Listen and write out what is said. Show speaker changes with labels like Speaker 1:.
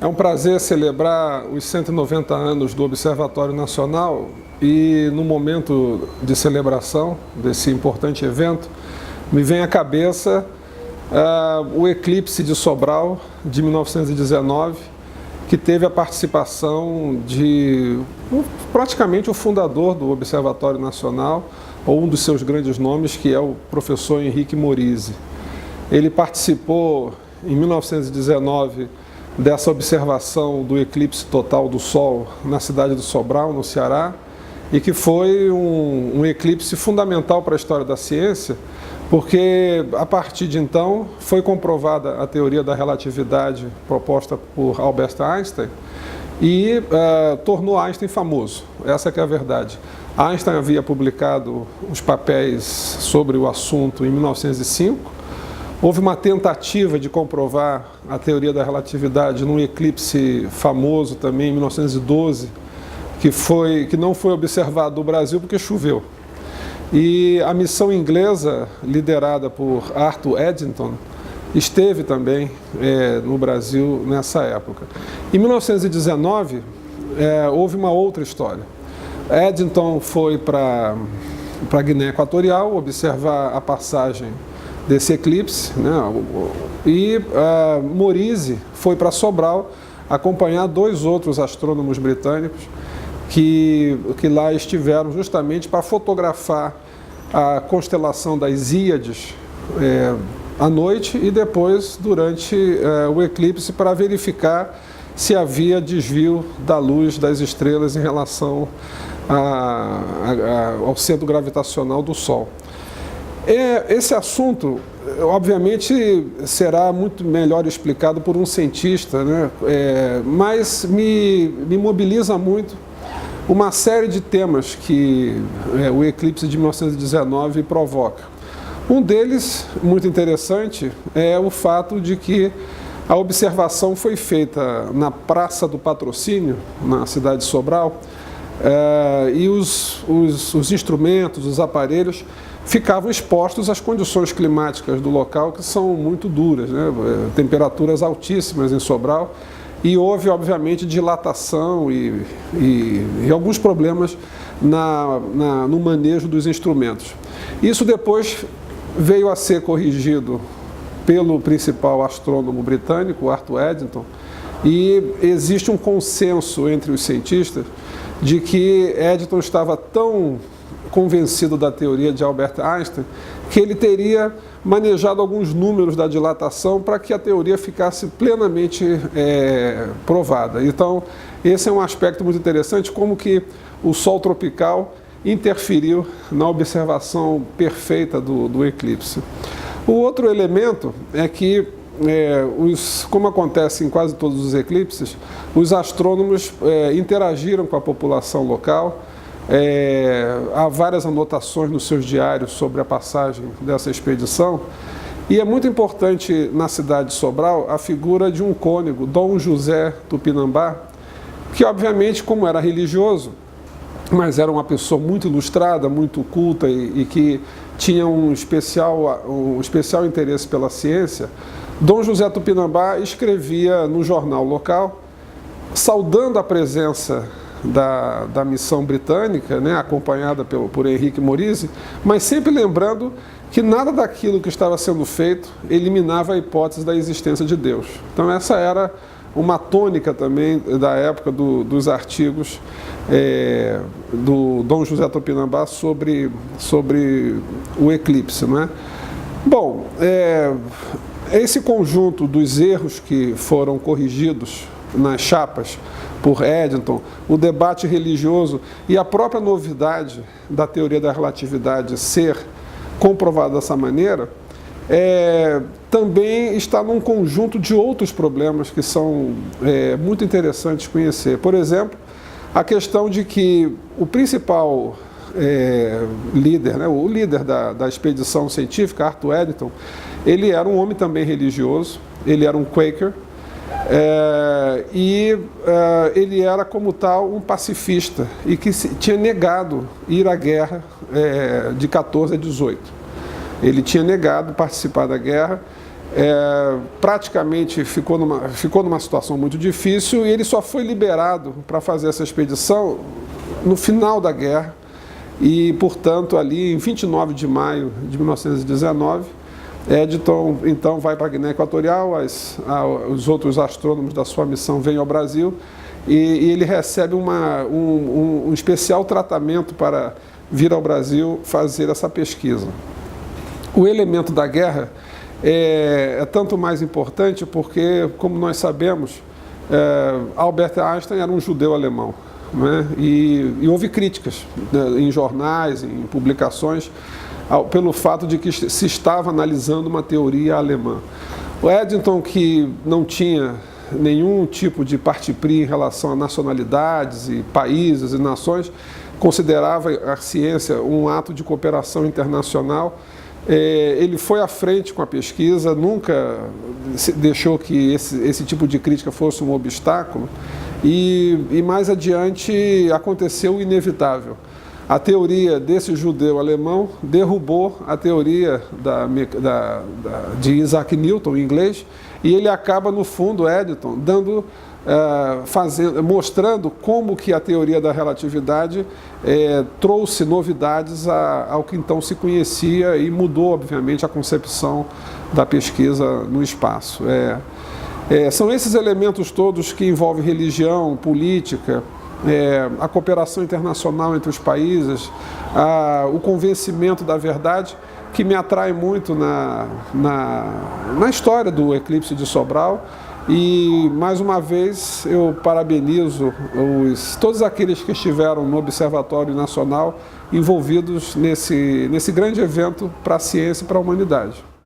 Speaker 1: É um prazer celebrar os 190 anos do Observatório Nacional e, no momento de celebração desse importante evento, me vem à cabeça o eclipse de Sobral de 1919, que teve a participação de praticamente o fundador do Observatório Nacional, ou um dos seus grandes nomes, que é o professor Henrique Morizzi. Ele participou em 1919 dessa observação do eclipse total do Sol na cidade de Sobral, no Ceará, e que foi um eclipse fundamental para a história da ciência, porque a partir de então foi comprovada a teoria da relatividade proposta por Albert Einstein e tornou Einstein famoso. Essa que é a verdade. Einstein havia publicado os papéis sobre o assunto em 1905. Houve uma tentativa de comprovar a teoria da relatividade num eclipse famoso também em 1912, que não foi observado no Brasil porque choveu. E a missão inglesa, liderada por Arthur Eddington, esteve também no Brasil nessa época. Em 1919, houve uma outra história. Eddington foi para a Guiné Equatorial observar a passagem desse eclipse, né? E Morizzi foi para Sobral acompanhar dois outros astrônomos britânicos que lá estiveram justamente para fotografar a constelação das Híades à noite e depois durante o eclipse para verificar se havia desvio da luz das estrelas em relação ao centro gravitacional do Sol. Esse assunto, obviamente, será muito melhor explicado por um cientista, né? Mas me mobiliza muito uma série de temas que o eclipse de 1919 provoca. Um deles, muito interessante, é o fato de que a observação foi feita na Praça do Patrocínio, na cidade de Sobral, e os instrumentos, os aparelhos, ficavam expostos às condições climáticas do local, que são muito duras, né? Temperaturas altíssimas em Sobral, e houve, obviamente, dilatação e alguns problemas no manejo dos instrumentos. Isso depois veio a ser corrigido pelo principal astrônomo britânico, Arthur Eddington, e existe um consenso entre os cientistas de que Eddington estava tão convencido da teoria de Albert Einstein que ele teria manejado alguns números da dilatação para que a teoria ficasse plenamente provada. Então, esse é um aspecto muito interessante, como que o Sol tropical interferiu na observação perfeita do eclipse. O outro elemento é que, como acontece em quase todos os eclipses, os astrônomos interagiram com a população local. Há várias anotações nos seus diários sobre a passagem dessa expedição, e é muito importante na cidade de Sobral a figura de um cônego, Dom José Tupinambá, que obviamente, como era religioso, mas era uma pessoa muito ilustrada, muito culta e que tinha um especial interesse pela ciência. Dom José Tupinambá escrevia no jornal local, saudando a presença da missão britânica, né, acompanhada por Henrique Morizzi, mas sempre lembrando que nada daquilo que estava sendo feito eliminava a hipótese da existência de Deus. Então essa era uma tônica também da época dos artigos do Dom José Tupinambá sobre o eclipse, né? Bom, esse conjunto dos erros que foram corrigidos nas chapas por Eddington, o debate religioso e a própria novidade da teoria da relatividade ser comprovada dessa maneira, também está num conjunto de outros problemas que são muito interessantes conhecer. Por exemplo, a questão de que o principal líder, né, o líder da expedição científica, Arthur Eddington, ele era um homem também religioso, ele era um Quaker, ele era, como tal, um pacifista e que tinha negado ir à guerra de 14 a 18. Ele tinha negado participar da guerra praticamente ficou numa situação muito difícil, e ele só foi liberado para fazer essa expedição no final da guerra, e, portanto, ali em 29 de maio de 1919, Eddington então vai para a Guiné Equatorial, os outros astrônomos da sua missão vêm ao Brasil, e ele recebe um especial tratamento para vir ao Brasil fazer essa pesquisa. O elemento da guerra é tanto mais importante porque, como nós sabemos, Albert Einstein era um judeu alemão, né? E houve críticas, né, em jornais, em publicações, pelo fato de que se estava analisando uma teoria alemã. O Eddington, que não tinha nenhum tipo de parte-pris em relação a nacionalidades e países e nações, considerava a ciência um ato de cooperação internacional. Ele foi à frente com a pesquisa, nunca deixou que esse tipo de crítica fosse um obstáculo, e mais adiante aconteceu o inevitável. A teoria desse judeu alemão derrubou a teoria de Isaac Newton, em inglês, e ele acaba, no fundo, Eddington, mostrando como que a teoria da relatividade trouxe novidades ao que então se conhecia e mudou, obviamente, a concepção da pesquisa no espaço. São esses elementos todos que envolvem religião, política, a cooperação internacional entre os países, o convencimento da verdade, que me atrai muito na história do eclipse de Sobral. E, mais uma vez, eu parabenizo todos aqueles que estiveram no Observatório Nacional envolvidos nesse grande evento para a ciência e para a humanidade.